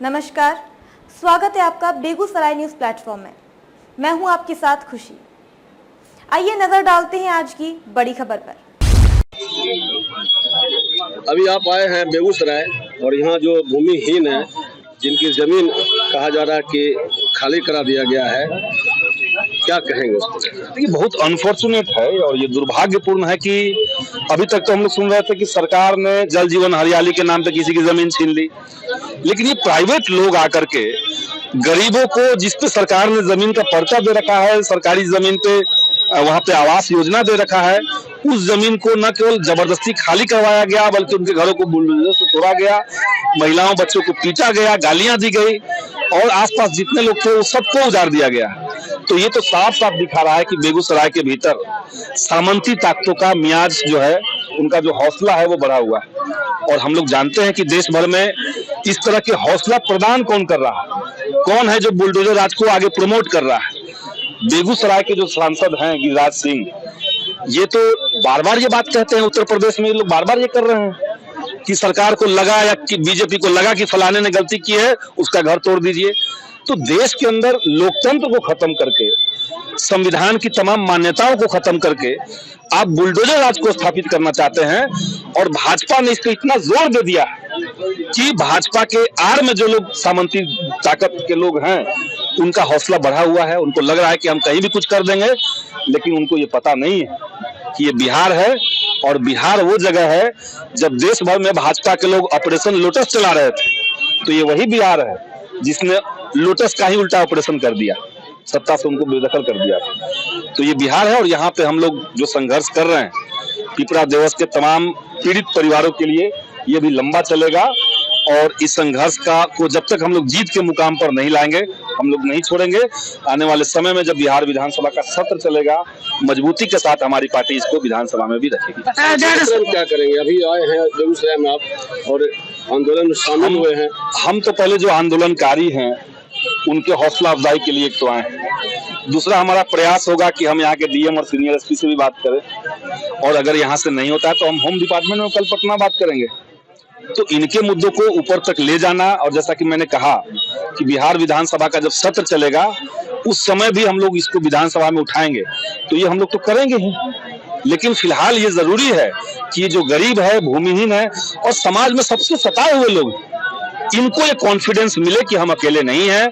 नमस्कार, स्वागत है आपका बेगूसराय न्यूज़ प्लेटफॉर्म में। मैं हूं आपके साथ खुशी। आइए नजर डालते हैं आज की बड़ी खबर पर। अभी आप आए हैं बेगूसराय और यहाँ जो भूमिहीन है, जिनकी जमीन कहा जा रहा है कि खाली करा दिया गया है, क्या कहेंगे उसको? ये बहुत अनफॉर्चुनेट है और ये दुर्भाग्यपूर्ण है कि अभी तक तो हम लोग सुन रहे थे कि सरकार ने जल जीवन हरियाली के नाम पे किसी की जमीन छीन ली, लेकिन ये प्राइवेट लोग आकर के गरीबों को, जिस पे सरकार ने जमीन का पर्चा दे रखा है, सरकारी जमीन पे वहां पे आवास योजना दे रखा है, उस जमीन को न केवल जबरदस्ती खाली करवाया गया बल्कि उनके घरों को बुलडोजर से तोड़ा गया, महिलाओं बच्चों को पीटा गया, गालियां दी गई और आसपास जितने लोग थे वो सबको उजाड़ दिया गया। तो ये तो साफ साफ दिखा रहा है कि बेगूसराय के भीतर सामंती ताकतों का मियाज जो है, उनका जो हौसला है वो बढ़ा हुआ है। और हम लोग जानते हैं कि देश भर में इस तरह के हौसला प्रदान कौन कर रहा है, कौन है जो बुलडोजर राज को आगे प्रमोट कर रहा है। बेगूसराय के जो सांसद हैं गिरिराज सिंह, ये तो बार बार ये बात कहते हैं, उत्तर प्रदेश में ये लोग बार बार ये कर रहे हैं कि सरकार को लगा या कि बीजेपी को लगा कि फलाने ने गलती की है, उसका घर तोड़ दीजिए। तो देश के अंदर लोकतंत्र को खत्म करके, संविधान की तमाम मान्यताओं को खत्म करके आप बुलडोजर राज को स्थापित करना चाहते हैं। और भाजपा ने इसको इतना जोर दे दिया कि भाजपा के आड़ में जो लोग सामंती ताकत के लोग हैं, उनका हौसला बढ़ा हुआ है। उनको लग रहा है कि हम कहीं भी कुछ कर देंगे, लेकिन उनको ये पता नहीं है कि ये बिहार है और बिहार वो जगह है जब देश भर में भाजपा के लोग ऑपरेशन लोटस चला रहे थे, तो ये वही बिहार है जिसने लोटस का ही उल्टा ऑपरेशन कर दिया, सत्ता से उनको बेदखल कर दिया। तो ये बिहार है और यहाँ पे हम लोग जो संघर्ष कर रहे हैं पिपरा देवस के तमाम पीड़ित परिवारों के लिए, ये भी लंबा चलेगा। और इस संघर्ष को जब तक हम लोग जीत के मुकाम पर नहीं लाएंगे, हम लोग नहीं छोड़ेंगे। आने वाले समय में जब बिहार विधानसभा का सत्र चलेगा, मजबूती के साथ हमारी पार्टी इसको विधानसभा में भी रखेगी। क्या करेंगे? अभी आए हैं बेगूसराय में आप और आंदोलन में शामिल हुए हैं। हम तो पहले जो आंदोलनकारी हैं उनके हौसला अफजाई के लिए एक तो आए हैं। दूसरा हमारा प्रयास होगा कि हम यहाँ के डीएम और सीनियर एसपी से भी बात करें, और अगर यहाँ से नहीं होता है तो हम होम डिपार्टमेंट में कल पटना बात करेंगे। तो इनके मुद्दों को ऊपर तक ले जाना, और जैसा कि मैंने कहा कि बिहार विधानसभा का जब सत्र चलेगा उस समय भी हम लोग इसको विधानसभा में उठाएंगे, तो ये हम लोग तो करेंगे ही। लेकिन फिलहाल ये जरूरी है कि जो गरीब है, भूमिहीन है और समाज में सबसे सताए हुए लोग, इनको ये कॉन्फिडेंस मिले कि हम अकेले नहीं हैं।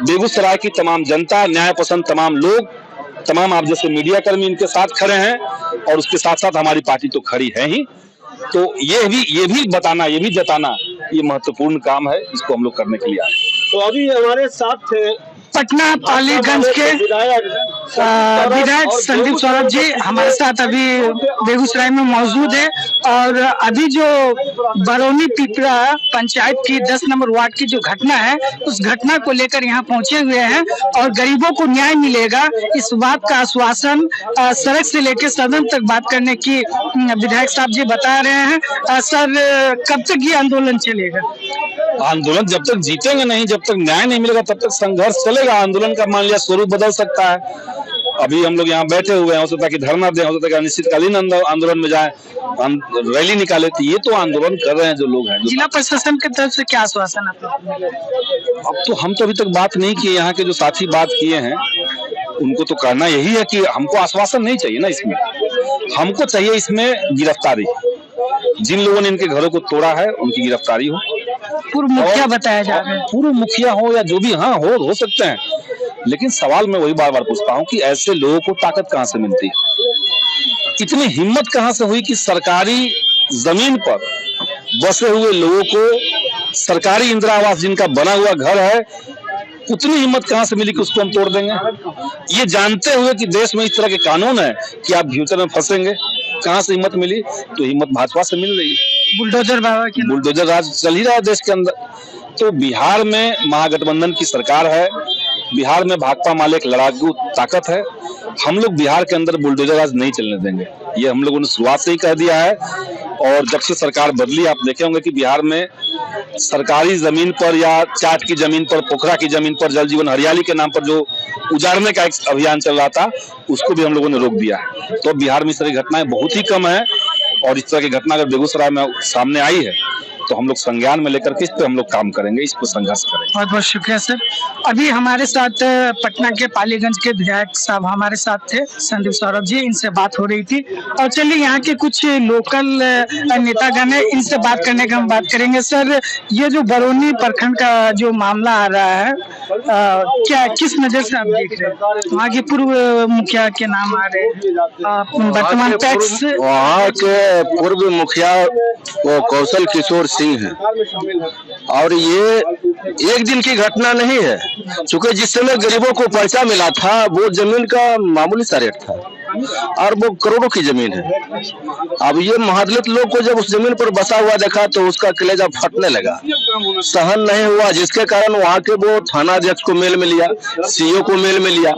बेगूसराय की तमाम जनता, न्याय पसंद तमाम लोग, तमाम आप जैसे मीडिया कर्मी इनके साथ खड़े हैं, और उसके साथ साथ हमारी पार्टी तो खड़ी है ही। तो ये भी बताना, ये भी जताना, ये महत्वपूर्ण काम है, इसको हम लोग करने के लिए आए। तो अभी हमारे साथ पटना पालीगंज के विधायक संदीप सौरभ जी हमारे साथ अभी बेगूसराय में मौजूद है। और अभी जो बरौनी पिपरा पंचायत की 10 नंबर वार्ड की जो घटना है, उस घटना को लेकर यहाँ पहुंचे हुए हैं और गरीबों को न्याय मिलेगा, इस बात का आश्वासन सड़क से लेकर सदन तक बात करने की विधायक साहब जी बता रहे हैं। सर, कब तक ये आंदोलन चलेगा? आंदोलन जब तक जीतेंगे नहीं, जब तक न्याय नहीं मिलेगा, तब तक संघर्ष चलेगा। आंदोलन का मान लिया स्वरूप बदल सकता है। अभी हम लोग यहाँ बैठे हुए हैं, हो सकता है कि धरना दें, हो सकता है कि अनिश्चितकालीन आंदोलन में जाए, रैली निकाले। तो ये तो आंदोलन कर रहे हैं जो लोग हैं। जिला प्रशासन की तरफ से क्या आश्वासन आपको? अब तो हम तो अभी तक बात नहीं किए, यहाँ के जो साथी बात किए हैं उनको तो कहना यही है कि हमको आश्वासन नहीं चाहिए ना, इसमें हमको चाहिए इसमें गिरफ्तारी। जिन लोगों ने इनके घरों को तोड़ा है उनकी गिरफ्तारी हो। पूर्व मुखिया बताया जा रहा है, पूर्व मुखिया हो या जो भी, हाँ हो सकते हैं, लेकिन सवाल मैं वही बार बार पूछता हूँ कि ऐसे लोगों को ताकत कहाँ से मिलती है, इतनी हिम्मत कहाँ से हुई कि सरकारी जमीन पर बसे हुए लोगों को, सरकारी इंदिरा आवास जिनका बना हुआ घर है, उतनी हिम्मत कहाँ से मिली कि उसको हम तोड़ देंगे? ये जानते हुए कि देश में इस तरह के कानून है कि आप फ्यूचर में फंसेंगे, कहाँ से हिम्मत मिली? तो हिम्मत भाजपा से मिल रही है। बुलडोजर राज चल ही रहा है देश के अंदर। तो बिहार में महागठबंधन की सरकार है, बिहार में भाकपा माले एक लड़ाकू ताकत है। हम लोग बिहार के अंदर बुलडोजर राज नहीं चलने देंगे, ये हम लोगों ने शुरुआत से ही कह दिया है। और जब से सरकार बदली, आप देखे होंगे कि बिहार में सरकारी जमीन पर या चाट की जमीन पर, पोखरा की जमीन पर जल जीवन हरियाली के नाम पर जो उजाड़ने का एक अभियान चल रहा था, उसको भी हम लोगों ने रोक दिया। तो बिहार में इस तरह की घटनाएं बहुत ही कम है, और इस तरह की घटना अगर बेगूसराय में सामने आई है तो हम लोग संज्ञान में लेकर के इस पे हम लोग काम करेंगे, इस पर संघर्ष करेंगे। बहुत बहुत शुक्रिया सर। अभी हमारे साथ पटना के पालीगंज के विधायक साहब हमारे साथ थे, संदीप सौरभ जी, इनसे बात हो रही थी। और चलिए यहाँ के कुछ लोकल नेतागण है, इनसे बात करने का हम बात करेंगे। सर, ये जो बरौनी प्रखंड का जो मामला आ रहा है, क्या किस नजर से आप देख रहे हैं? वहाँ के पूर्व मुखिया के नाम आ रहे हैं, वर्तमान टैक्स वहाँ के पूर्व मुखिया वो कौशल किशोर सिंह है, और ये एक दिन की घटना नहीं है, क्योंकि जिस समय गरीबों को पैसा मिला था वो जमीन का मामूली सा रेट था और वो करोड़ों की जमीन है। अब ये महादलित लोग को जब उस जमीन पर बसा हुआ देखा तो उसका कलेजा फटने लगा, सहन नहीं हुआ, जिसके कारण वहाँ के वो थाना अध्यक्ष को मेल में लिया, सीओ को मेल में लिया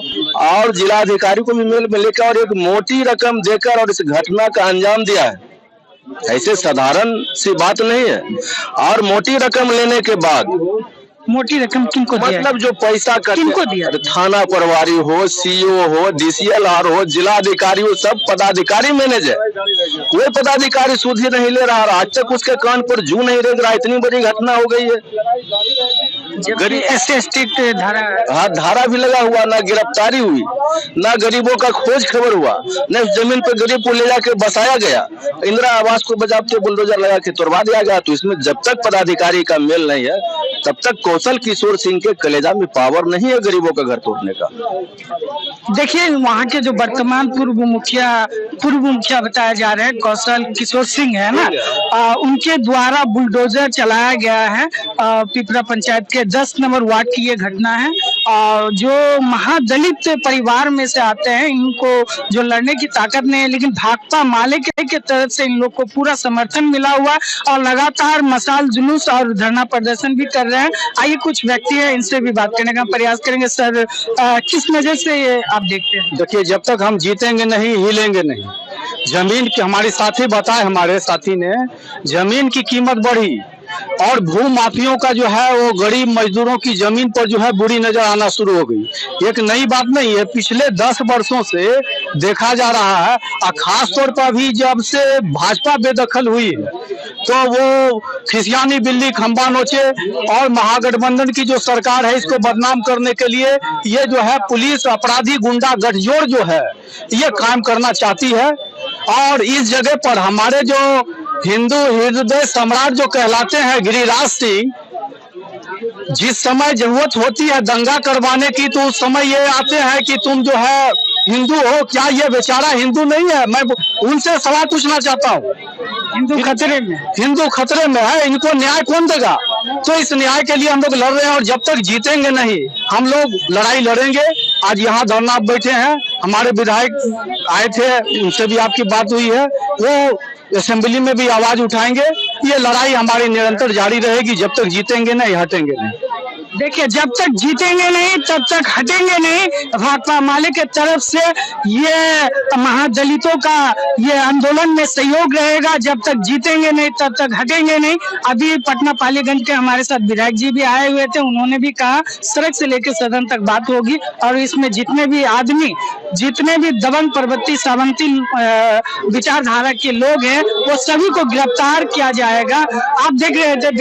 और जिला अधिकारी को भी मेल में लेकर और एक मोटी रकम देकर और इस घटना का अंजाम दिया है। ऐसे साधारण सी बात नहीं है। और मोटी रकम लेने के बाद, मोटी रकम किनको दिया? मतलब जो पैसा किनको दिया? थाना प्रभारी हो, सीओ हो, डीसीएलआर हो, जिला अधिकारी हो, सब पदाधिकारी मैनेजर, कोई पदाधिकारी सूद ही नहीं ले रहा, आज तक उसके कान पर जू नहीं रेंग रहा। इतनी बड़ी घटना हो गई है। गरीब SC धारा, हाँ, धारा भी लगा हुआ, ना गिरफ्तारी हुई, ना गरीबों का खोज खबर हुआ, न जमीन पर गरीब को ले जाके बसाया गया, इंदिरा आवास को बजाते बुलडोजर लगा के तोड़वा दिया गया। तो इसमें जब तक पदाधिकारी का मेल नहीं है तब तक कौशल किशोर सिंह के कलेजा में पावर नहीं है गरीबों का घर तोड़ने का। देखिए, वहाँ के जो वर्तमान पूर्व मुखिया बताया जा रहे हैं कौशल किशोर सिंह है ना, उनके द्वारा बुलडोजर चलाया गया है। पिपरा पंचायत के 10 नंबर वार्ड की ये घटना है। और जो महादलित परिवार में से आते हैं, इनको जो लड़ने की ताकत नहीं है, लेकिन भाकपा माले के तरफ से इन लोग को पूरा समर्थन मिला हुआ और लगातार मशाल जुलूस और धरना प्रदर्शन भी कर रहे हैं। आइए कुछ व्यक्ति है, इनसे भी बात करने का प्रयास करेंगे। सर, किस नजर से ये आप देखते हैं? देखिए, जब तक हम जीतेंगे नहीं, हिलेंगे नहीं। जमीन की, हमारे साथी बताए, हमारे साथी ने, जमीन की कीमत बढ़ी और भू माफियों का जो है वो गरीब मजदूरों की जमीन पर जो है बुरी नजर आना शुरू हो गई। एक नई बात नहीं है, पिछले 10 वर्षों से देखा जा रहा है। और खास तौर पर भी जब से भाजपा बेदखल हुई है तो वो खिसियानी बिल्ली खंबा नोचे और महागठबंधन की जो सरकार है इसको बदनाम करने के लिए ये जो है पुलिस अपराधी गुंडा गठजोड़ जो है ये कायम करना चाहती है। और इस जगह पर हमारे जो हिंदू हृदय सम्राट जो कहलाते हैं गिरिराज सिंह, जिस समय जरूरत होती है दंगा करवाने की तो उस समय ये आते हैं कि तुम जो है हिंदू हो। क्या ये बेचारा हिंदू नहीं है? मैं उनसे सवाल पूछना चाहता हूँ। हिंदू खतरे में है, इनको न्याय कौन देगा? तो इस न्याय के लिए हम लोग लड़ रहे हैं और जब तक जीतेंगे नहीं हम लोग लड़ाई लड़ेंगे। आज यहाँ धरना बैठे हैं, हमारे विधायक आए थे, उनसे भी आपकी बात हुई है, वो असेंबली में भी आवाज उठाएंगे। ये लड़ाई हमारी निरंतर जारी रहेगी जब तक जीतेंगे नहीं, हटेंगे नहीं। देखिए, जब तक जीतेंगे नहीं तब तक हटेंगे नहीं। भाकपा माले के तरफ से ये महादलितों का ये आंदोलन में सहयोग रहेगा। जब तक जीतेंगे नहीं तब तक हटेंगे नहीं। अभी पटना पालीगंज के हमारे साथ विधायक जी भी आए हुए थे, उन्होंने भी कहा सड़क से लेकर सदन तक बात होगी और इसमें जितने भी आदमी, जितने भी दबंग प्रवृत्ति सावंती विचारधारा के लोग हैं वो सभी को गिरफ्तार किया जाएगा। आप देख रहे थे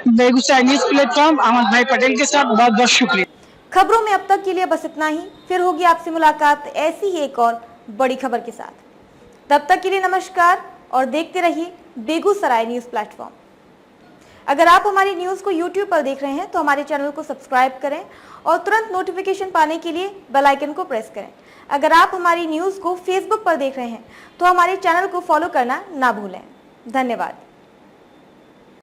बेगूसराय न्यूज प्लेटफॉर्म, अहमद भाई पटेल के साथ। बहुत बहुत शुक्रिया। खबरों में अब तक के लिए बस इतना ही। फिर होगी आपसे मुलाकात ऐसी ही एक और बड़ी खबर के साथ। तब तक के लिए नमस्कार और देखते रहिए बेगूसराय न्यूज प्लेटफॉर्म। अगर आप हमारी न्यूज को YouTube पर देख रहे हैं तो हमारे चैनल को सब्सक्राइब करें और तुरंत नोटिफिकेशन पाने के लिए बेल आइकन को प्रेस करें। अगर आप हमारी न्यूज को Facebook पर देख रहे हैं तो हमारे चैनल को फॉलो करना ना भूलें। धन्यवाद।